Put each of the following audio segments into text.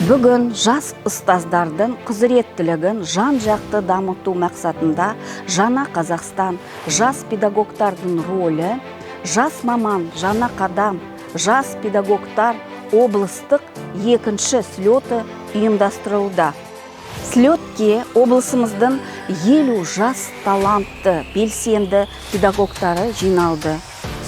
Бүгін жас ұстаздардың құзыреттілігін жан-жақты дамыту мақсатында жаңа Қазақстан, жас педагогтардың рөлі, жас маман, жаңа қадам, жас педагогтар облыстық екінші слеті ұйымдастырылды. Слетке облысымыздың 50 жас талантты, белсенді педагогтары жиналды.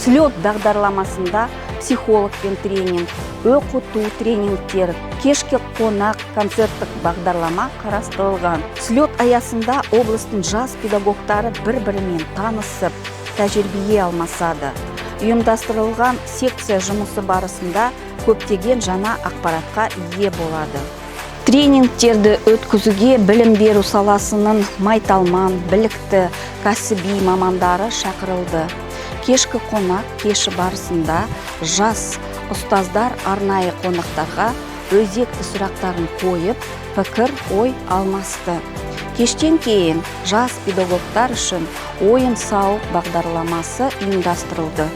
Слет бағдарламасында психолог пен тренинг, оқыту тренингтер, кешкі қонақ, концерттік бағдарлама қарастырылған. Слет аясында облыстың жас педагогтары бір-бірімен танысып, тәжірибе алмасады. Ұйымдастырылған секция жұмысы барысында көптеген жаңа ақпаратқа ие болады. Тренингтерді өткізуге білім беру саласының майталман, білікті, кәсіби мамандары шақырылды. Кешкі қонақ кеші барысында жас ұстаздар арнайы қонақтарға өзекті сұрақтарын қойып, пікір ой алмасты. Кештен кейін жас педагогтар үшін ойын-сауық бағдарламасы ұйымдастырылды.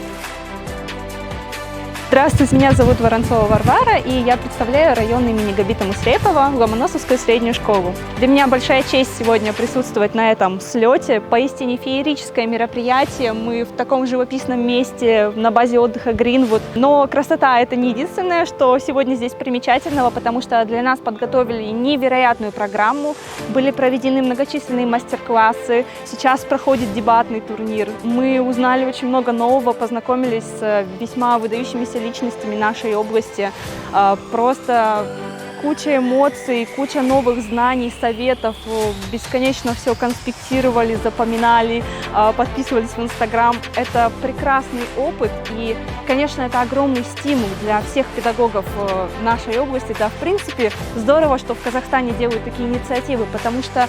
Здравствуйте, меня зовут Воронцова Варвара, и я представляю район имени Габита Мусрепова, Ломоносовскую среднюю школу. Для меня большая честь сегодня присутствовать на этом слете. Поистине феерическое мероприятие. Мы в таком живописном месте, на базе отдыха Гринвуд. Но красота – это не единственное, что сегодня здесь примечательного, потому что для нас подготовили невероятную программу. Были проведены многочисленные мастер-классы. Сейчас проходит дебатный турнир. Мы узнали очень много нового, познакомились с весьма выдающимися личностями нашей области. Просто куча эмоций, куча новых знаний, советов. Бесконечно все конспектировали, запоминали, подписывались в Инстаграм. Это прекрасный опыт и, конечно, это огромный стимул для всех педагогов нашей области. Да, в принципе, здорово, что в Казахстане делают такие инициативы, потому что,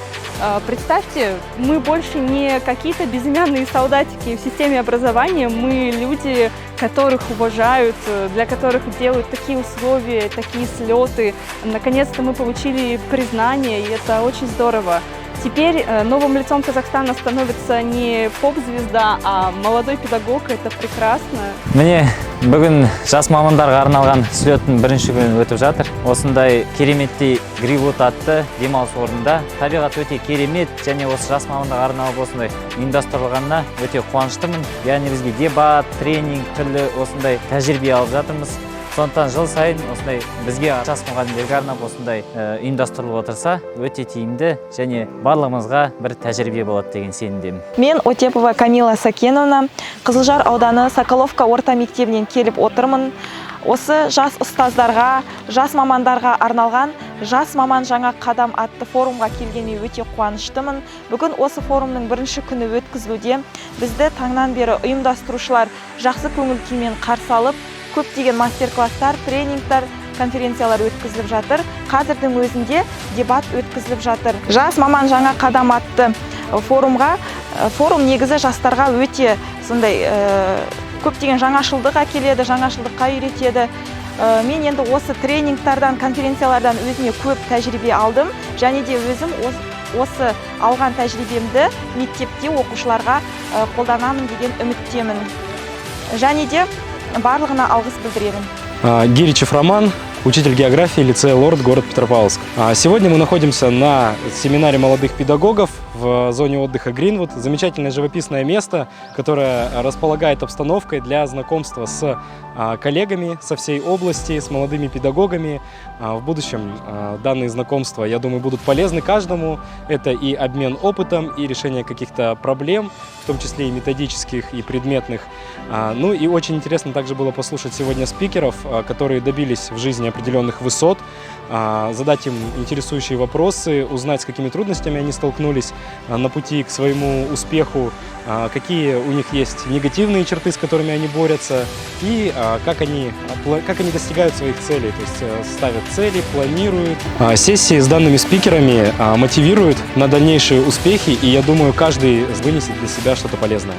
представьте, мы больше не какие-то безымянные солдатики в системе образования, мы люди, которых уважают, для которых делают такие условия, такие слеты. Наконец-то мы получили признание, и это очень здорово. Теперь новым лицом Казахстана становится не поп-звезда, а молодой педагог. Это прекрасно. Міне бүгін жас мамандарға арналған слеттің бірінші күні өтіп жатыр. Осындай кереметтей Гринвуд атты демалыс орнында табиғат өте керемет, және осы жас мамандарға арналып осындай ұйымдастырылғанына өте қуаныштымын. Яғни бізге дебат, тренинг, түрлі осындай тәжірибе алып жатырмыз. Сондықтан жыл сайын осындай бізге жас мұғалімдерге арнап осындай ұйымдастырылып отырса, өте тиімді және барлығымызға бір тәжірибе болады деген сенімдемін. Мен Отепова Камила Сакеновна, Қызылжар ауданы Соколовка орта мектебінен келіп отырмын. Осы жас ұстаздарға, жас мамандарға арналған «Жас маман жаңа қадам» атты форумға келгеніме өте қуаныштымын. Бүгін осы форумның бірінші күні өткізілуде. Бізді таңнан бері ұйымдастырушылар жақсы көңіл күймен қарсы алып, көптеген мастер-класстар, тренингтар, конференциялар өткізіліп жатыр. Қазірдің өзінде дебат өткізіліп жатыр. «Жас маман жаңа қадам» атты форум негізі жастарға өте сондай көптеген жаңашылдық әкеледі, жаңашылдыққа үйретеді. Мен енді осы тренингтардан, конференциялардан өзіме көп тәжірибе алдым. Және де өзім осы алған тәжірибемді мектепте оқушыларға қолданамын деген үміттемін. Және де барлығына алғыс білдіремін. Гиричев Роман, учитель географии, лицея Лорд, город Петропавловск. Сегодня мы находимся на семинаре молодых педагогов в зоне отдыха Гринвуд. Замечательное живописное место, которое располагает обстановкой для знакомства с коллегами со всей области, с молодыми педагогами. В будущем данные знакомства, я думаю, будут полезны каждому. Это и обмен опытом, и решение каких-то проблем, в том числе и методических, и предметных. Ну и очень интересно также было послушать сегодня спикеров, которые добились в жизни определенных высот, задать им интересующие вопросы, узнать, с какими трудностями они столкнулись на пути к своему успеху, какие у них есть негативные черты, с которыми они борются, и как они достигают своих целей, то есть ставят цели, планируют. Сессии с данными спикерами мотивируют на дальнейшие успехи, и я думаю, каждый вынесет для себя что-то полезное.